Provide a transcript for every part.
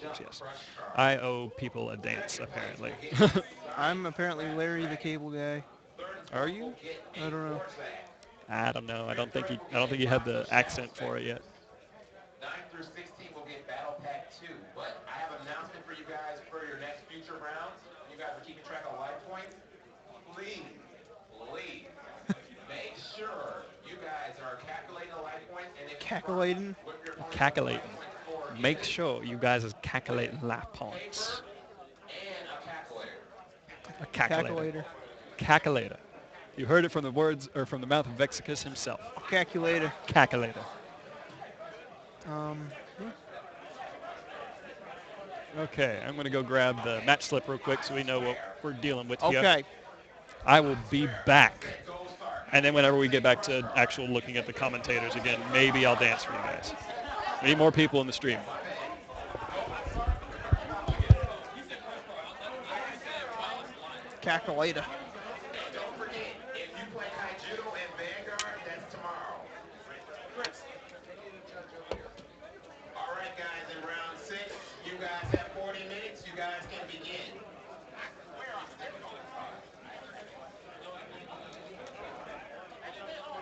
Yes. I owe people a dance, apparently. I'm apparently Larry the Cable Guy. Are you? I don't know. I don't know. I don't think he had the accent for it yet. 9 through 16 will get Battle Pack 2. But I have an announcement for you guys for your next future rounds. You guys are keeping track of life points. Please, please, make sure you guys are calculating the life points and then confirming Cackaladen. what your opponent's life Calculating. point score Make is. sure you guys is calculating life Paper points. and a calculator. A calculator. Cackalator. Calculator. You heard it from the words or from the mouth of Vexicus himself. Calculator. Calculator. Yeah. Okay, I'm going to go grab the match slip real quick so we know what we're dealing with here. Okay. I will be back. Okay, gold start. And then whenever we get back to actual looking at the commentators again, maybe I'll dance for you guys. We need more people in the stream. Calculator. And don't forget, if you play Kaiju and Vanguard, that's tomorrow. All right, guys, in round 6, you guys have 40 minutes. You guys can begin.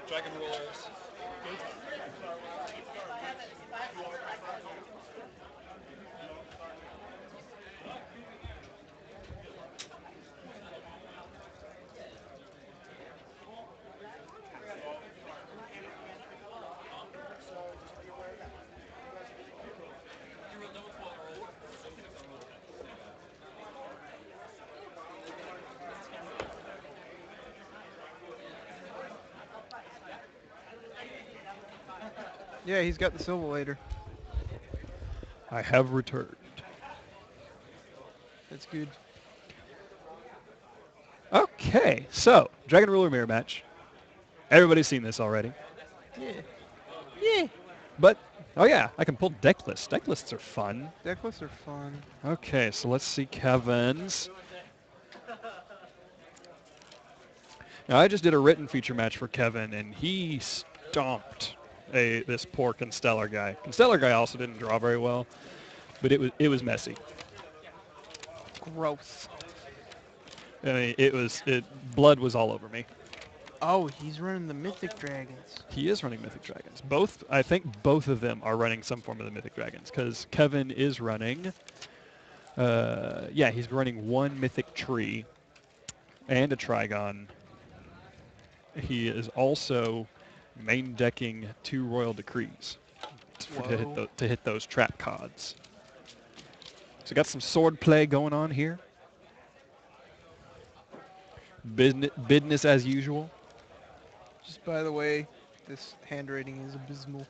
Dragon Rulers. Yeah, he's got the Silva. I have returned. That's good. Okay, so Dragon Ruler mirror match. Everybody's seen this already. Yeah. Yeah. But, oh yeah, I can pull deck lists. Deck lists are fun. Deck lists are fun. Okay, so let's see Kevin's. Now, I just did a written feature match for Kevin, and he stomped this poor Constellar guy. Constellar guy also didn't draw very well, but it was messy. Gross. I mean, blood was all over me. Oh, he's running the Mythic Dragons. He is running Mythic Dragons. I think both of them are running some form of the Mythic Dragons, because Kevin is running, yeah, he's running one Mythic Tree and a Trigon. He is also main decking two Royal Decrees Whoa. to hit those trap cards. So got some sword play going on here. Business as usual. Just by the way, this handwriting is abysmal.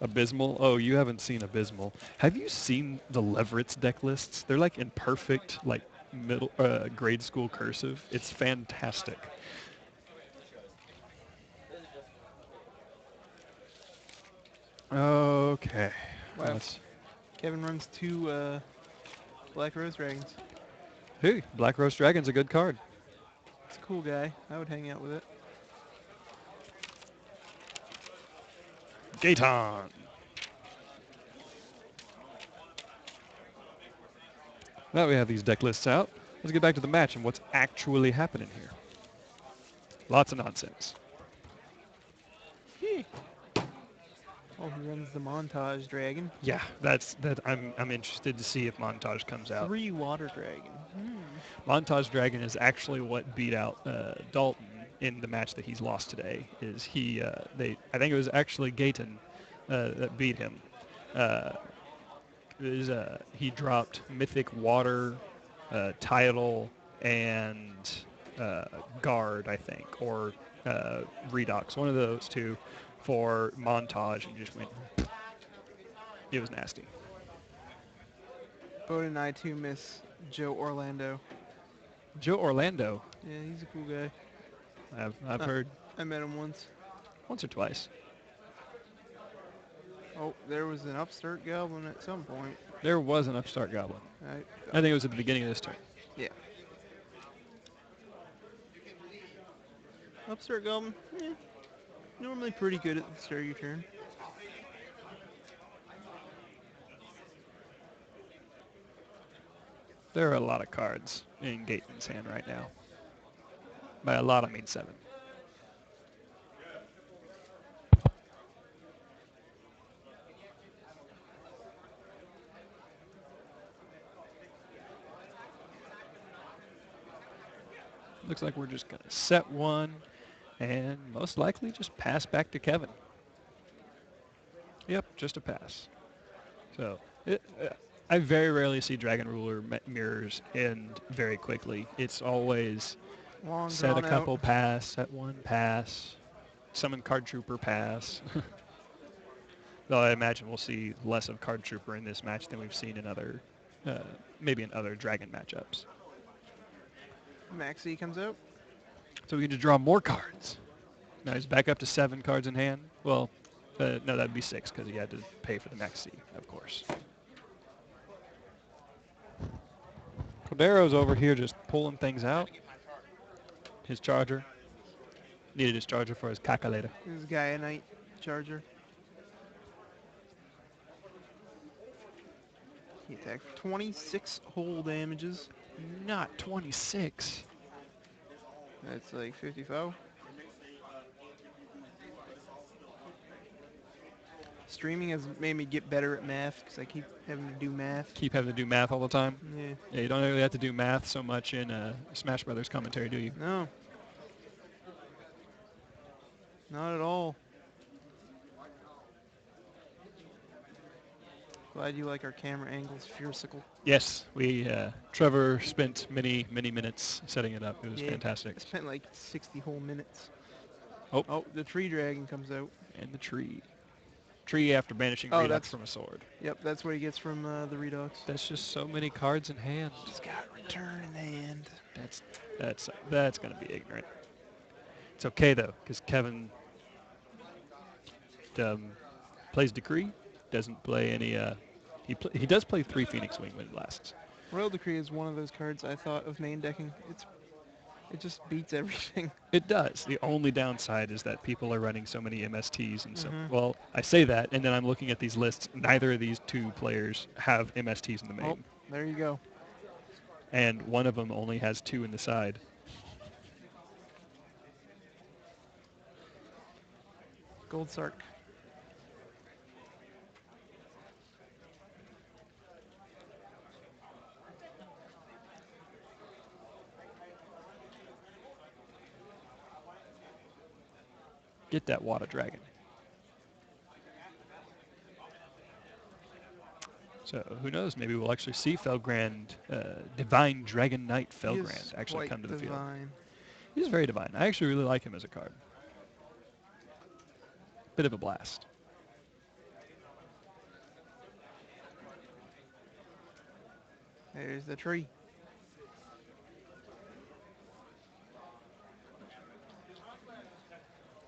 Abysmal. Oh, you haven't seen Abysmal. Have you seen the Leverett's deck lists? They're like in perfect like middle grade school cursive. It's fantastic. Okay. Wow. Kevin runs two Black Rose Dragons. Hey, Black Rose Dragon's a good card. It's a cool guy. I would hang out with it. Gaetan. Now we have these deck lists out. Let's get back to the match and what's actually happening here. Lots of nonsense. Heh. Oh, he runs the Montage Dragon. Yeah, I'm interested to see if Montage comes out. 3 Water Dragon. Montage Dragon is actually what beat out Dalton in the match that he's lost today. I think it was actually Gaetan that beat him. Uh, he dropped Mythic Water, Tidal, and Guard, I think, or Redux, one of those two, for Montage, and just went. It was nasty. Bode and I too miss Joe Orlando. Joe Orlando, Yeah, he's a cool guy. I've heard I met him once. once or twice. Oh, there was an upstart goblin at some point. There was an Upstart Goblin. I, I think it was at the beginning of this turn. yeah. Upstart goblin. Normally pretty good at the start of your turn. There are a lot of cards in Gaetan's hand right now. By a lot, I mean 7. Looks like we're just going to set one and most likely just pass back to Kevin. Yep, just a pass. So I very rarely see Dragon Ruler mirrors end very quickly. It's always Long set a drawn couple, out. pass, set one, pass, summon Card Trooper, pass. Though I imagine we'll see less of Card Trooper in this match than we've seen in other, maybe in other Dragon matchups. Maxi comes out. So we get to draw more cards. Now he's back up to 7 cards in hand. Well, no, that'd be 6 because he had to pay for the Maxi, of course. Cordero's over here just pulling things out. His charger. Needed his charger for his calculator. This is Gaetan Charger. He attacked for 26 whole damages. Not 26. That's like 55. Streaming has made me get better at math because I keep having to do math. Keep having to do math all the time. Yeah. Yeah, you don't really have to do math so much in Smash Brothers commentary, do you? No. Not at all. Glad you like our camera angles, Fiercicle. Yes, Trevor spent many minutes setting it up. It was fantastic. I spent like 60 whole minutes. Oh, the tree dragon comes out. and the tree. Tree after banishing Redux from a sword. Yep, that's what he gets from the Redux. That's just so many cards in hand. He's got return in hand. That's gonna be ignorant. It's okay though, because Kevin plays Decree, doesn't play any. He does play 3 Phoenix Wing when it lasts. Royal Decree is one of those cards I thought of main decking. It just beats everything. It does. The only downside is that people are running so many MSTs and so. Well, I say that, and then I'm looking at these lists. Neither of these 2 players have MSTs in the main. Oh, there you go. And one of them only has 2 in the side. Gold Sark. Get that Water Dragon. So who knows? Maybe we'll actually see Felgrand, Divine Dragon Knight Felgrand, actually come to the field. He's very divine. I actually really like him as a card. Bit of a blast. There's the tree.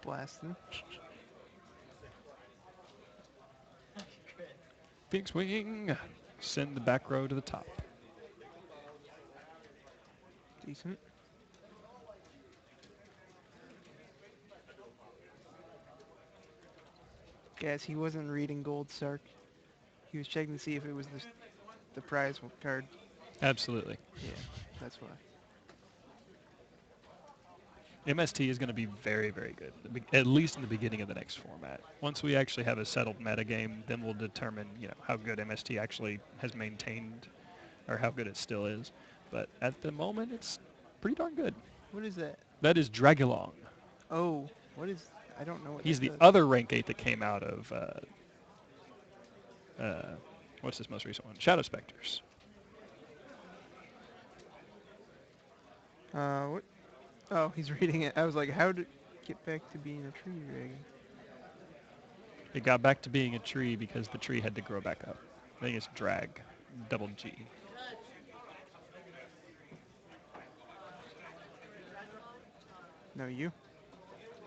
Blasting. Phoenix Wing. Send the back row to the top. Decent. Guess he wasn't reading Gold Sark. He was checking to see if it was the prize card. Absolutely. Yeah, that's why. MST is going to be very, very good, at least in the beginning of the next format. Once we actually have a settled metagame, then we'll determine, how good MST actually has maintained, or how good it still is. But at the moment, it's pretty darn good. What is that? That is Dragulong. Oh, what is? I don't know what. He's the does. other rank 8 that came out of. What's this most recent one? Shadow Specters. What? Oh, he's reading it. I was like, how did it get back to being a tree dragon? It got back to being a tree because the tree had to grow back up. I think it's drag, double G. No, you.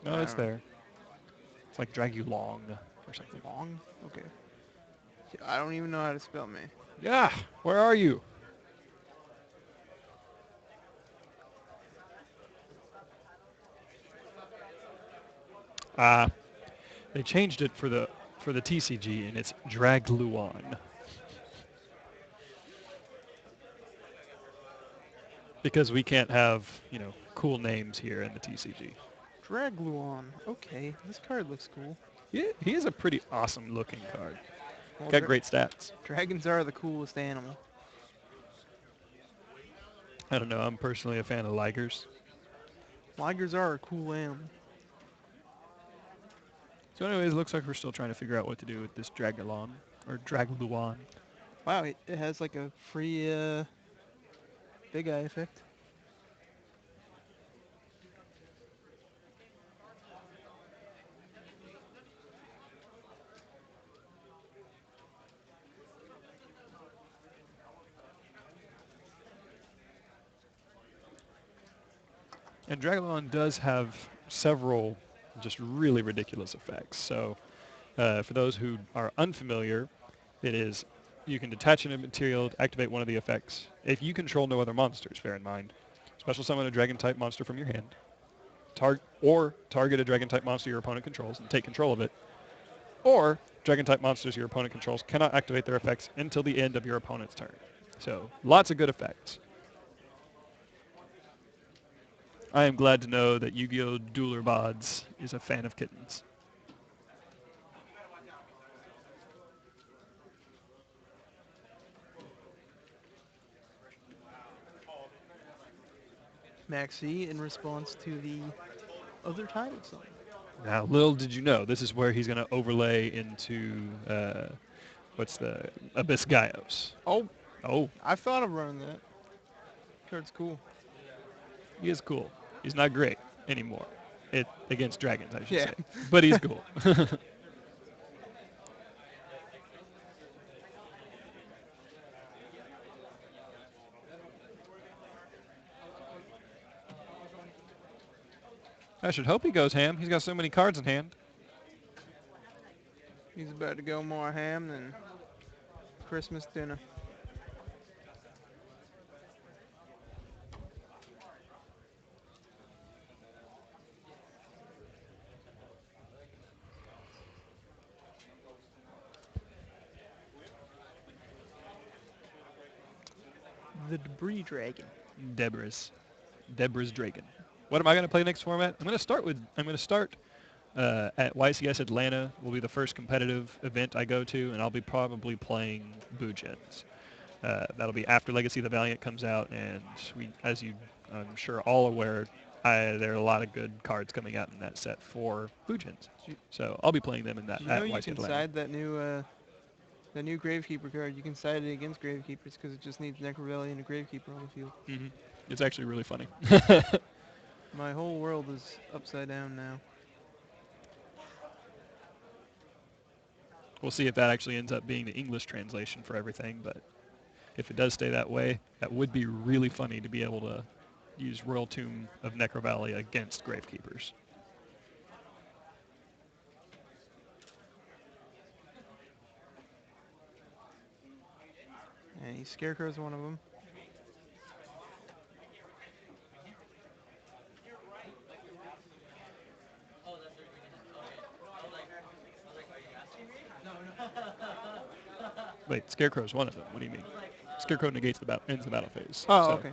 No, it's there. It's like Dragulong or something. Long? Okay. I don't even know how to spell me. Yeah, where are you? They changed it for the TCG, and it's Dragluon. because we can't have, cool names here in the TCG. Dragluon. Okay, this card looks cool. He is a pretty awesome looking card. Well, Got great stats. dragons are the coolest animal. I don't know. I'm personally a fan of Ligers. Ligers are a cool animal. So anyways, looks like we're still trying to figure out what to do with this Dragulon, or Dragluon. Wow, it has like a free big eye effect. And Dragulon does have several just really ridiculous effects. So for those who are unfamiliar, it is you can detach a material to activate one of the effects. If you control no other monsters, bear in mind. Special summon a dragon-type monster from your hand. Target a dragon-type monster your opponent controls and take control of it. Or dragon-type monsters your opponent controls cannot activate their effects until the end of your opponent's turn. So lots of good effects. I am glad to know that Yu-Gi-Oh! Dueler Bods is a fan of kittens. Maxi in response to the other title song. Now, little did you know, this is where he's going to overlay into, what's the, Abyss Gaios. Oh, Oh, I thought of running that. Card's cool. he is cool. He's not great anymore. Against dragons, I should Yeah. say. But he's cool. I should hope he goes ham. He's got so many cards in hand. He's about to go more ham than Christmas dinner. The Debris Dragon. Deborah's Dragon. What am I going to play next format? I'm going to start at YCS Atlanta. Will be the first competitive event I go to, and I'll be probably playing Bujins. That'll be after Legacy of the Valiant comes out, and as I'm sure all aware, there are a lot of good cards coming out in that set for Bujins. So I'll be playing them in that Do you at know you YCS can Atlanta. side that new Gravekeeper card? You can side it against Gravekeepers because it just needs Necrovalley and a Gravekeeper on the field. Hmm. It's actually really funny. My whole world is upside down now. We'll see if that actually ends up being the English translation for everything, but if it does stay that way, that would be really funny to be able to use Royal Tomb of Necrovalley against Gravekeepers. And Scarecrow's one of them. Wait, Scarecrow's one of them. What do you mean? Scarecrow negates ends the battle phase. Oh, So okay.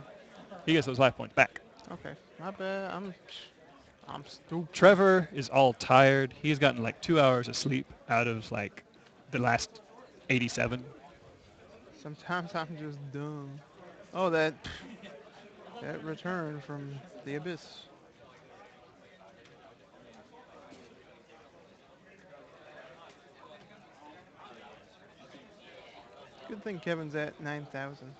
he gets those life points back. Okay. My bad. I'm stupid. Trevor is all tired. He's gotten like 2 hours of sleep out of like the last 87. Sometimes I'm just dumb. Oh, that return from the abyss. Good thing Kevin's at 9,000.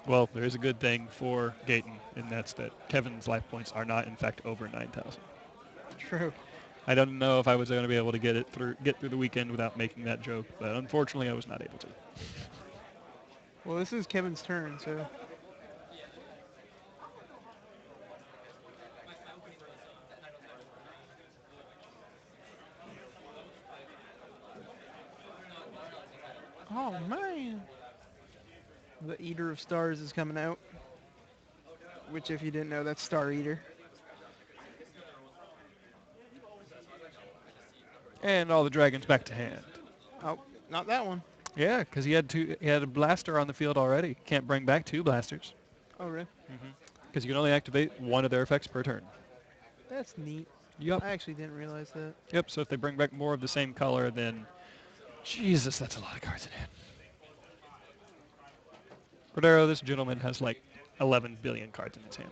Well, there is a good thing for Gaetan, and that's that Kevin's life points are not, in fact, over 9,000. True. I don't know if I was going to be able to get through the weekend without making that joke, but unfortunately, I was not able to. Well, this is Kevin's turn, so oh man. The Eater of Stars is coming out. Which, if you didn't know, that's Star Eater. And all the dragons back to hand. Oh, not that one. Yeah, because he had a blaster on the field already. Can't bring back two blasters. Oh, really? Because you can only activate one of their effects per turn. That's neat. Yep. I actually didn't realize that. Yep, so if they bring back more of the same color, then... Jesus, that's a lot of cards in hand. Cordero, this gentleman has like 11 billion cards in his hand.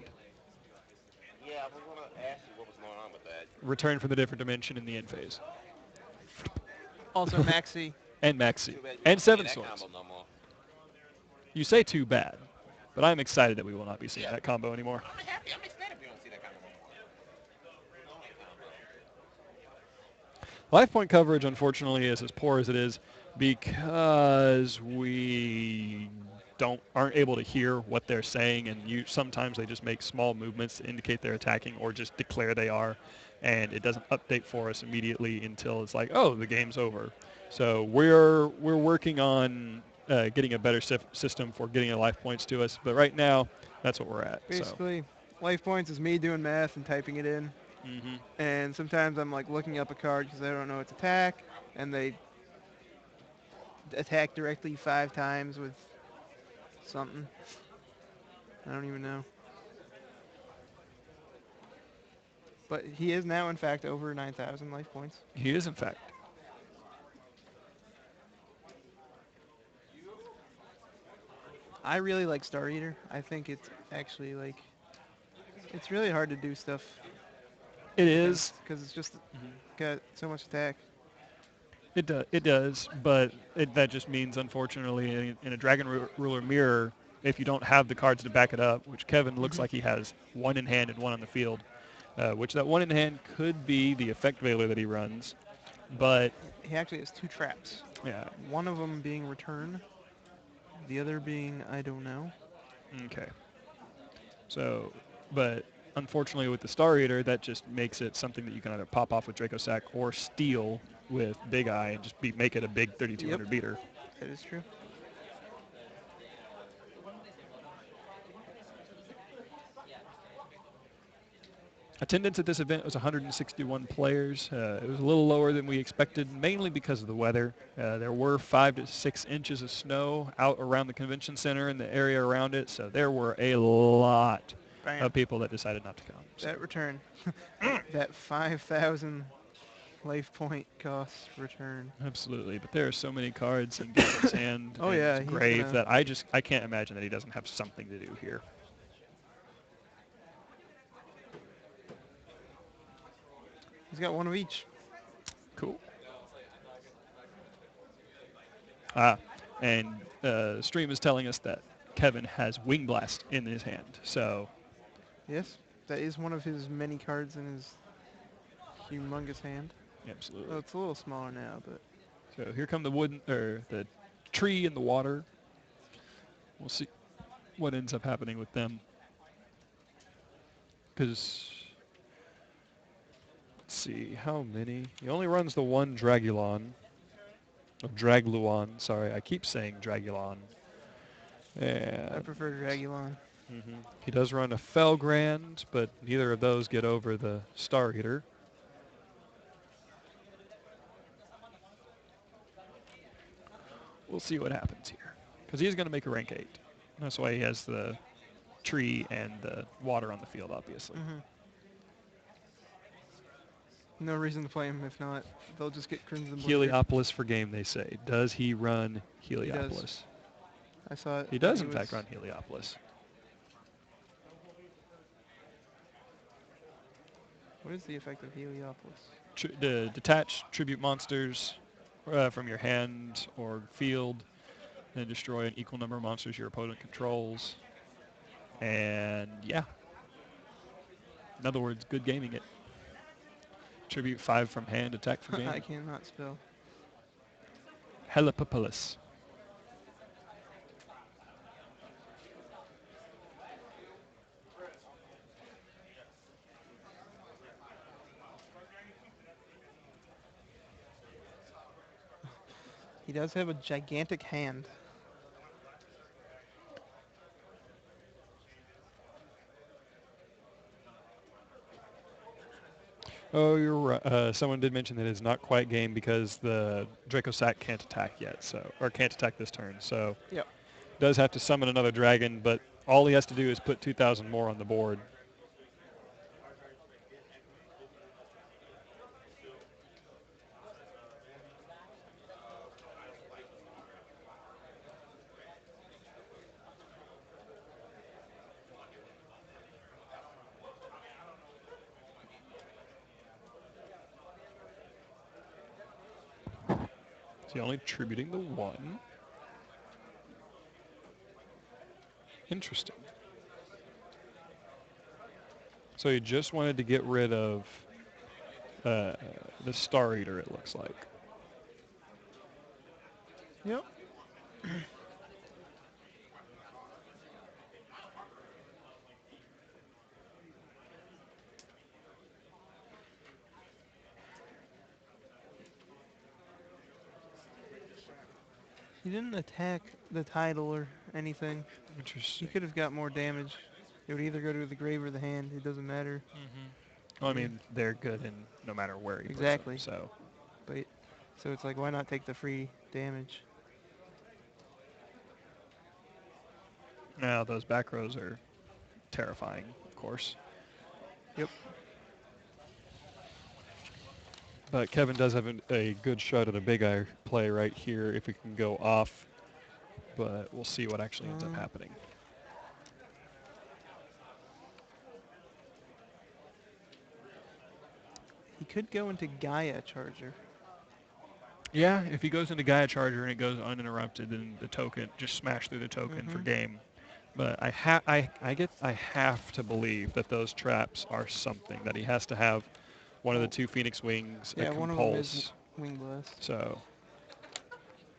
Yeah, I was gonna ask you what was going on with that. Return from the different dimension in the end phase. Also, Maxi. And Maxi. Too bad we And don't see Seven that Swords. combo no more. You say too bad, but I'm excited that we will not be seeing Yeah. that combo anymore. I'm happy. I'm ecstatic we don't see that combo no more. No way combo. Life point coverage, unfortunately, is as poor as it is because we aren't able to hear what they're saying, and sometimes they just make small movements to indicate they're attacking or just declare they are, and it doesn't update for us immediately until it's like, oh, the game's over. So we're working on getting a better system for getting the life points to us, but right now that's what we're at. Basically, life points is me doing math and typing it in. So. And sometimes I'm like looking up a card because I don't know its attack, and they attack directly 5 times with something. I don't even know. But he is now, in fact, over 9,000 life points. He is, in fact. I really like Star Eater. I think it's actually like, it's really hard to do stuff. It is. Because it's just got so much attack. It does, but that just means, unfortunately, in a Dragon Ruler mirror, if you don't have the cards to back it up, which Kevin looks like he has one in hand and one on the field, which that one in hand could be the effect veiler that he runs, but He actually has 2 traps. yeah, One of them being return, the other being I don't know. okay. So, but unfortunately with the Star Eater, that just makes it something that you can either pop off with Draco Sack or steal with Big Eye and just make it a big 3,200 beater. That is true. Attendance at this event was 161 players. It was a little lower than we expected, mainly because of the weather. There were 5 to 6 inches of snow out around the convention center and the area around it, so there were a lot Bam. of people that decided not to come. So. That return. That 5,000 life point cost return. Absolutely, but there are so many cards in Gaetan's hand Oh, and yeah, his he's grave gonna- that I can't imagine that he doesn't have something to do here. He's got one of each. Cool. And stream is telling us that Kevin has Wing Blast in his hand. So, Yes, that is one of his many cards in his humongous hand. absolutely. Oh, it's a little smaller now, but So here come the the tree and the water. We'll see what ends up happening with them. Because, let's see, how many? He only runs the one Dragulon. Oh, Dragluon, sorry. I keep saying Dragulon. I And prefer Dragulon. he does run a Felgrand, but neither of those get over the Star Eater. We'll see what happens here. Because he's going to make a rank 8. That's why he has the tree and the water on the field, obviously. No reason to play him. If not, they'll just get Crimson Blazer. Heliopolis for game, they say. Does he run does. Heliopolis? I saw it. He does, when in fact, was- run Heliopolis. What is the effect of Heliopolis? Detach tribute monsters from your hand or field, and destroy an equal number of monsters your opponent controls. And yeah. In other words, good gaming it. Tribute 5 from hand, attack for game. I cannot spell. Heliopolis. He does have a gigantic hand. Oh, you're right. Someone did mention that it's not quite game because the Draco Sack can't attack yet, or can't attack this turn. So Yep. does have to summon another dragon, but all he has to do is put 2,000 more on the board. Is he only tributing the one? Interesting. So he just wanted to get rid of the Star Eater, it looks like. Yep. He didn't attack the title or anything. He Interesting. could have got more damage. It would either go to the grave or the hand. It doesn't matter. Well, I Yeah. mean, they're good in no matter where he Exactly. puts them. But so it's like, why not take the free damage? So now those back rows are terrifying, of course. Yep. But Kevin does have a good shot at a big eye play right here if he can go off. But we'll see what actually ends up happening. He could go into Gaia Charger. Yeah, if he goes into Gaia Charger and it goes uninterrupted, then the token just smash through the token for game. But I have to believe that those traps are something that he has to have one of the two Phoenix Wings, Yeah, a one of them is Compulse. Wing Blast. So,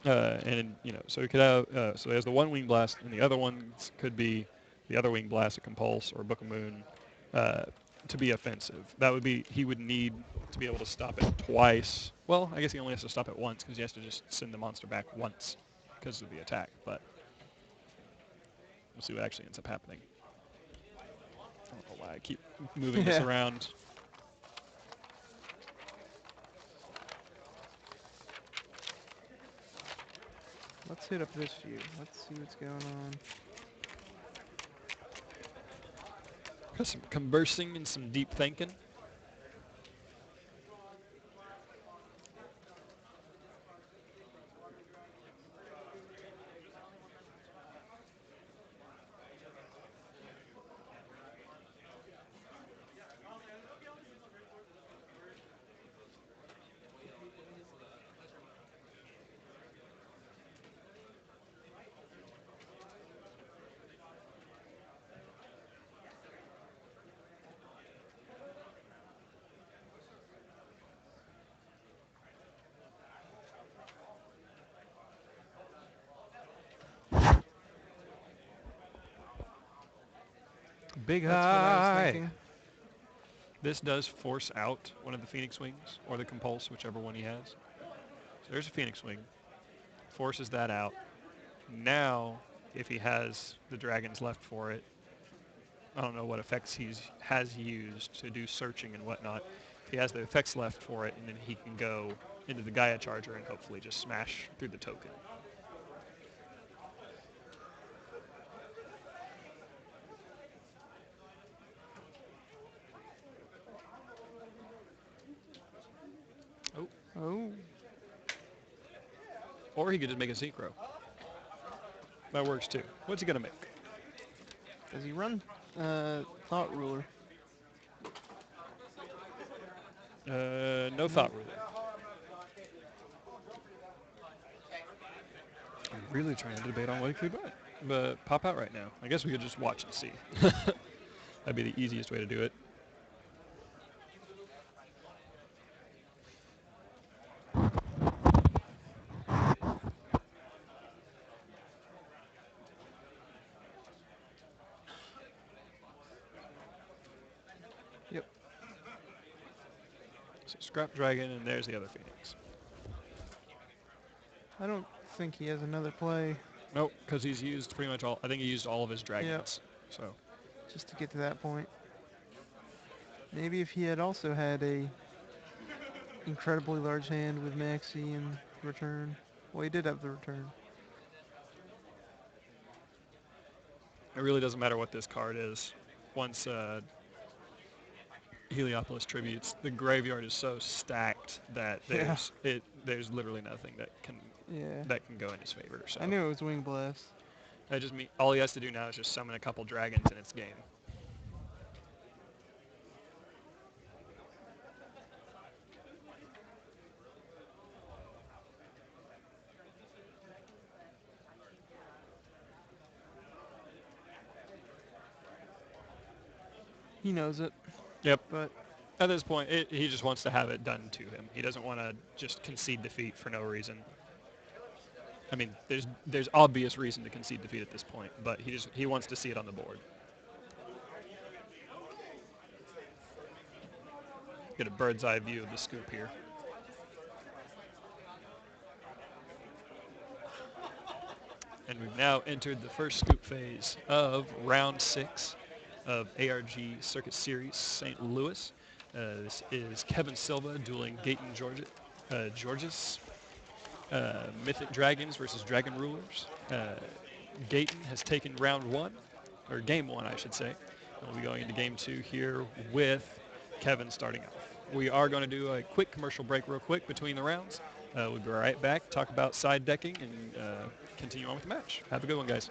and so he could have, so he has the one Wing Blast, and the other ones could be the other Wing Blast, a Compulse or a Book of Moon, to be offensive. That would be, he would need to be able to stop it twice. Well, I guess he only has to stop it once because he has to just send the monster back once because of the attack. But we'll see what actually ends up happening. I don't know why I keep moving this around. Let's hit up this view. Let's see what's going on. Got some conversing and some deep thinking. Big That's what I was high. thinking. This does force out one of the Phoenix Wings or the Compulse, whichever one he has. So there's a Phoenix Wing. Forces that out. Now, if he has the dragons left for it, I don't know what effects he has used to do searching and whatnot. If he has the effects left for it, and then he can go into the Gaia Charger and hopefully just smash through the token. Oh. Oh. Or he could just make a Synchro. That works too. What's he going to make? Does he run Thought Ruler? No Thought Ruler. I'm really trying to debate on what he could buy. But pop out right now. I guess we could just watch and see. That'd be the easiest way to do it. Yep. So Scrap Dragon, and there's the other Phoenix. I don't think he has another play. Nope, because he's used pretty much all. I think he used all of his dragons. Yep. So Just to get to that point. Maybe if he had also had a incredibly large hand with Maxi and return. Well, he did have the return. It really doesn't matter what this card is. Once Heliopolis tributes, the graveyard is so stacked that Yeah. there's literally nothing Yeah. that can go in his favor. So I knew it was Wing Blast. that just mean all he has to do now is just summon a couple dragons and it's game. He knows it, Yep. but At this point, he just wants to have it done to him. He doesn't want to just concede defeat for no reason. I mean, there's obvious reason to concede defeat at this point, but he wants to see it on the board. Get a bird's eye view of the scoop here. And we've now entered the first scoop phase of round 6 of ARG Circuit Series St. Louis. This is Kevin Silva dueling Gaetan Georges. Mythic Dragons versus Dragon Rulers. Gaetan has taken round 1, or game 1, I should say. And we'll be going into game 2 here with Kevin starting off. We are going to do a quick commercial break real quick between the rounds. We'll be right back, talk about side decking, and continue on with the match. Have a good one, guys.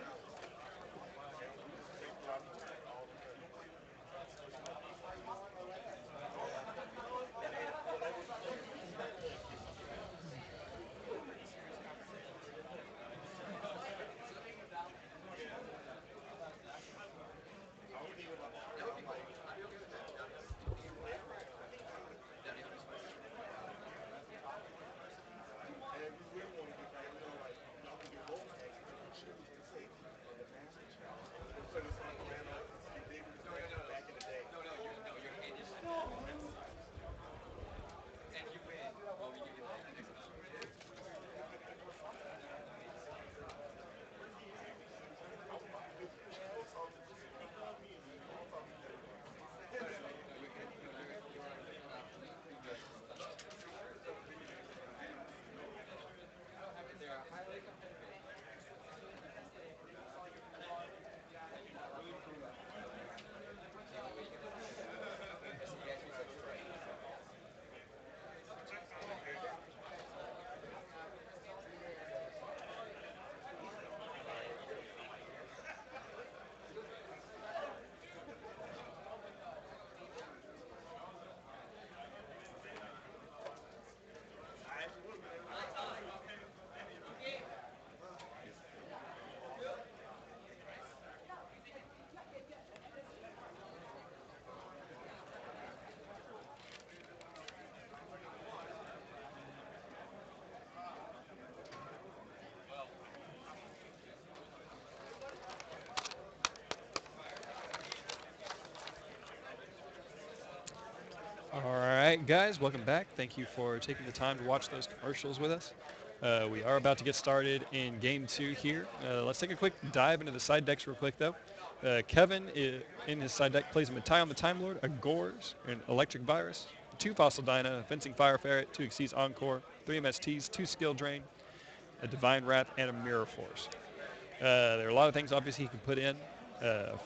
All right, guys, welcome back. Thank you for taking the time to watch those commercials with us. We are about to get started in game 2 here. Let's take a quick dive into the side decks real quick, though. Kevin, in his side deck, plays a Matai on the Time Lord, a Gores, an Electric Virus, 2 Fossil Dyna, a Fencing Fire Ferret, 2 Exceeds Encore, 3 MSTs, 2 Skill Drain, a Divine Wrath, and a Mirror Force. There are a lot of things, obviously, he can put in.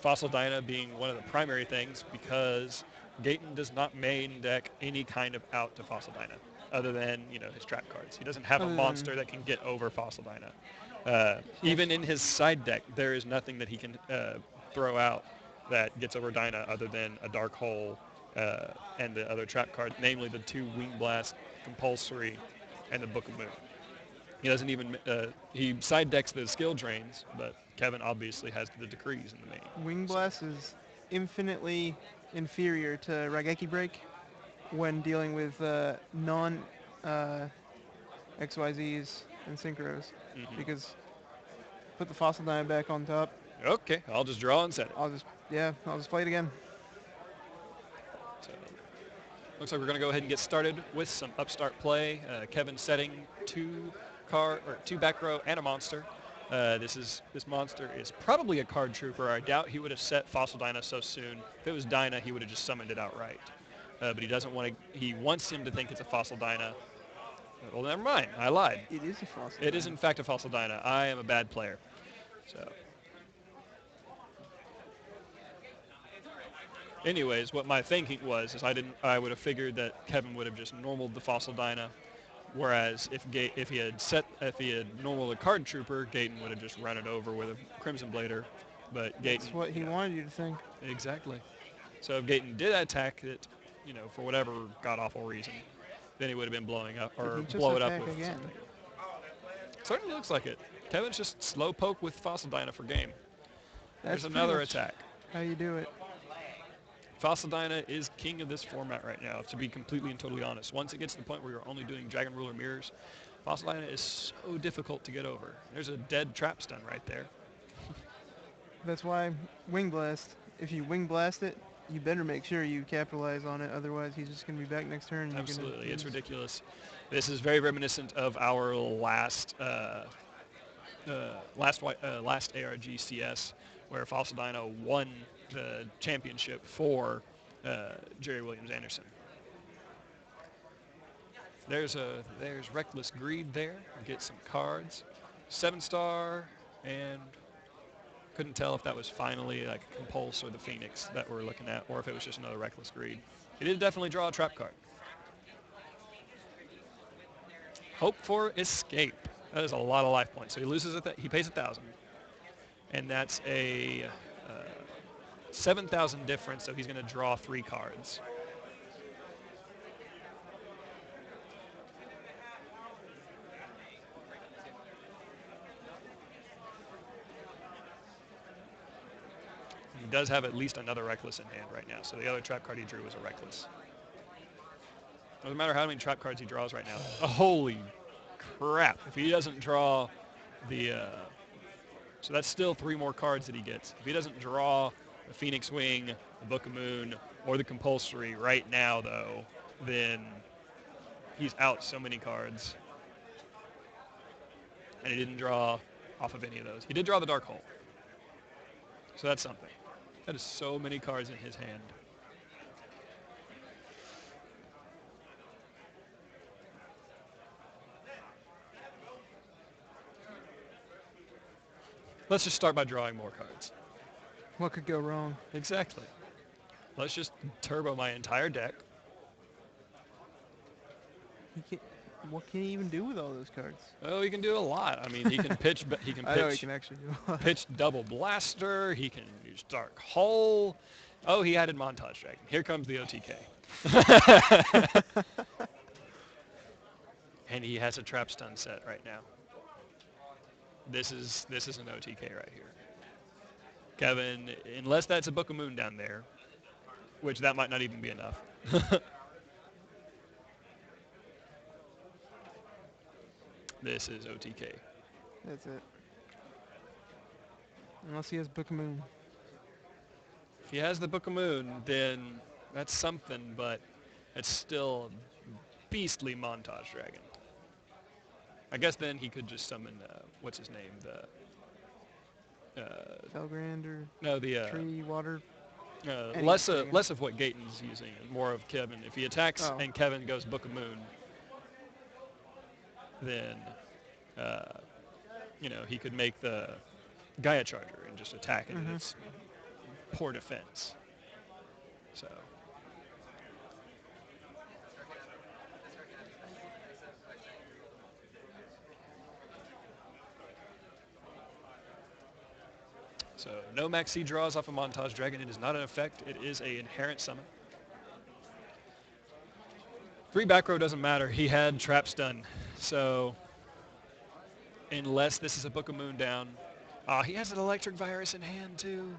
Fossil Dyna being one of the primary things because Gaetan does not main deck any kind of out to Fossil Dyna other than, his trap cards. He doesn't have a Other monster than- that can get over Fossil Dyna. Even in his side deck, there is nothing that he can throw out that gets over Dyna other than a Dark Hole and the other trap card, namely the 2 Wing Blast Compulsory and the Book of Moon. He doesn't even, he side decks the skill drains, but Kevin obviously has the decrees in the main. Wing Blast is infinitely inferior to Raigeki Break when dealing with non XYZs and Synchros, because put the Fossil Dyna back on top. Okay, I'll just draw and set it. I'll just play it again. So, looks like we're going to go ahead and get started with some upstart play. Kevin setting 2 back row and a monster. This monster is probably a card trooper. I doubt he would have set Fossil Dyna so soon. If it was Dyna, he would have just summoned it outright. but he doesn't want to. He wants him to think it's a fossil Dyna. Well, never mind. I lied. It is a fossil. It is in fact a fossil Dyna. I am a bad player. So, anyways, what my thinking was is I would have figured that Kevin would have just normaled the fossil Dyna, whereas if he had normaled a card trooper, Gaetan would have just run it over with a Crimson Blader. But Gaetan, That's what he wanted you to think. exactly. So if Gaetan did attack it, for whatever god awful reason, then he would have been blowing up Did or he just blow it up attack with again? something. Certainly looks like it. Kevin's just slow poke with fossil Dyna for game. That's There's another pretty much attack. how you do it. Fossil Dyna is king of this format right now, to be completely and totally honest. Once it gets to the point where you're only doing Dragon Ruler mirrors, Fossil Dyna is so difficult to get over. There's a dead trap stun right there. That's why Wing Blast. If you Wing Blast it, you better make sure you capitalize on it. Otherwise, he's just going to be back next turn. And Absolutely, you're gonna it's lose. ridiculous. This is very reminiscent of our last ARG CS, where Fossil Dyna won the championship for Jerry Williams Anderson. There's Reckless Greed there. Get some cards. 7-star, and couldn't tell if that was finally like Compulse or the Phoenix that we're looking at, or if it was just another Reckless Greed. He did definitely draw a trap card. Hope for Escape. That is a lot of life points. So he loses he pays 1,000, and that's a 7,000 difference. So he's going to draw 3 cards. He does have at least another Reckless in hand right now. So the other trap card he drew was a Reckless. Doesn't matter how many trap cards he draws right now. Oh, holy crap. If he doesn't draw the... so that's still 3 more cards that he gets. If he doesn't draw the Phoenix Wing, the Book of Moon, or the Compulsory right now, though, then he's out so many cards. And he didn't draw off of any of those. He did draw the Dark Hole. So that's something. That is so many cards in his hand. Let's just start by drawing more cards. What could go wrong? Exactly. Let's just turbo my entire deck. What can he even do with all those cards? Oh, he can do a lot. I mean, he can pitch. He can I know he pitch. can actually do a lot. Pitch Double Blaster. He can use Dark Hole. Oh, he added Montage Dragon. Here comes the OTK. And he has a Trap Stun set right now. This is an OTK right here. Kevin, unless that's a Book of Moon down there, which that might not even be enough. This is OTK. That's it. Unless he has Book of Moon. If he has the Book of Moon, then that's something, but it's still beastly Montage Dragon. I guess then he could just summon, what's his name? Felgrand or No, the Tree, Water. less of what Gaetan's using, and more of Kevin. If he attacks Oh. and Kevin goes Book of Moon, then he could make the Gaia Charger and just attack it, and it's poor defense. So. So no Maxi draws off a Montage Dragon. It is not an effect. It is an inherent summon. 3 back row doesn't matter. He had Trap Stun. So unless this is a Book of Moon down. He has an Electric Virus in hand too.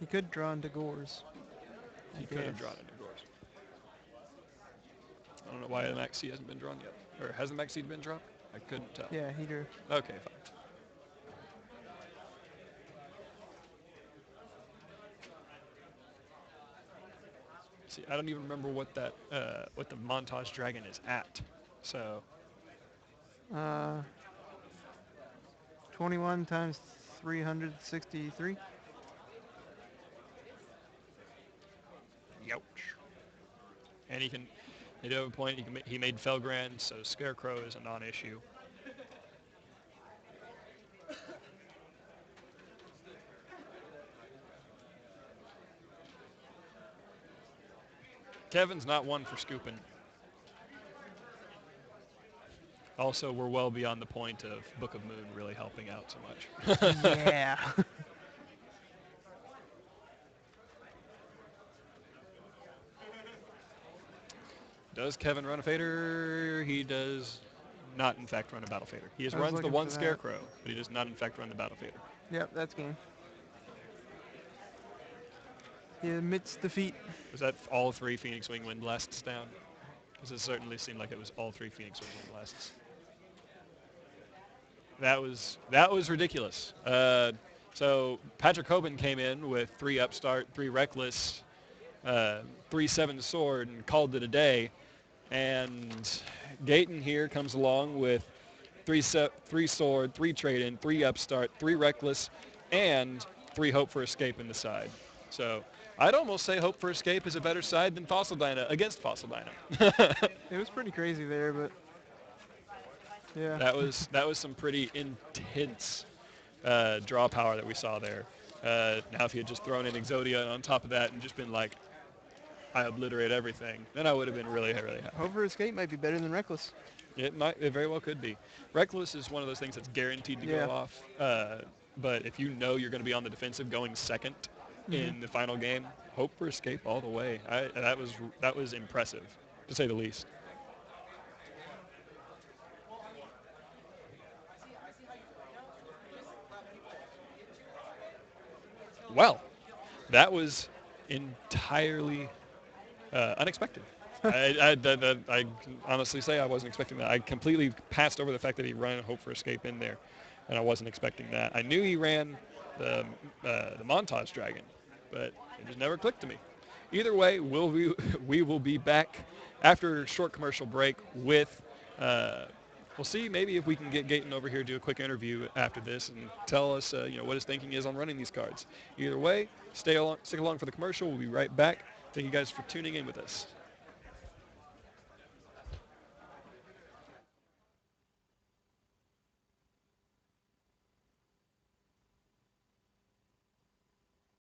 He could draw into Gores. He could have drawn into Gores. I don't know why the Maxi hasn't been drawn yet. Or has the Maxi been drawn? I couldn't tell. Yeah, he drew. Okay, fine. See, I don't even remember what the Montage Dragon is at. So 21 times 363. Youch. And he did have a point. He made Felgrand, so Scarecrow is a non-issue. Kevin's not one for scooping. Also, we're well beyond the point of Book of Moon really helping out so much. Yeah. Does Kevin run a fader? He does not, in fact, run a battle fader. He I was runs the looking one for that. Scarecrow, but he does not, in fact, run the battle fader. Yep, that's game. He admits defeat. Was that all 3 Phoenix Wing Wind Blasts down? Because it certainly seemed like it was all 3 Phoenix Wing Wind Blasts. That was ridiculous. So Patrick Hoban came in with 3 Upstart, 3 Reckless, 3-7 Sword, and called it a day. And Gaetan here comes along with 3 Sword, 3 Trade-In, 3 Upstart, 3 Reckless, and 3 Hope for Escape in the side. So I'd almost say Hope for Escape is a better side than Fossil Dyna against Fossil Dyna. It was pretty crazy there, but yeah. That was some pretty intense draw power that we saw there. Now if he had just thrown in Exodia on top of that and just been like, I obliterate everything, then I would have been really, really happy. Hope for Escape might be better than Reckless. It very well could be. Reckless is one of those things that's guaranteed to go off. But if you know you're going to be on the defensive going second in the final game, Hope for Escape all the way. That was impressive, to say the least. Well, that was entirely unexpected. I can honestly say I wasn't expecting that. I completely passed over the fact that he ran Hope for Escape in there, and I wasn't expecting that. I knew he ran the Montage Dragon, but it just never clicked to me. Either way, we will be back after a short commercial break with. We'll see maybe if we can get Gaetan over here to do a quick interview after this and tell us what his thinking is on running these cards. Either way, stick along for the commercial. We'll be right back. Thank you guys for tuning in with us.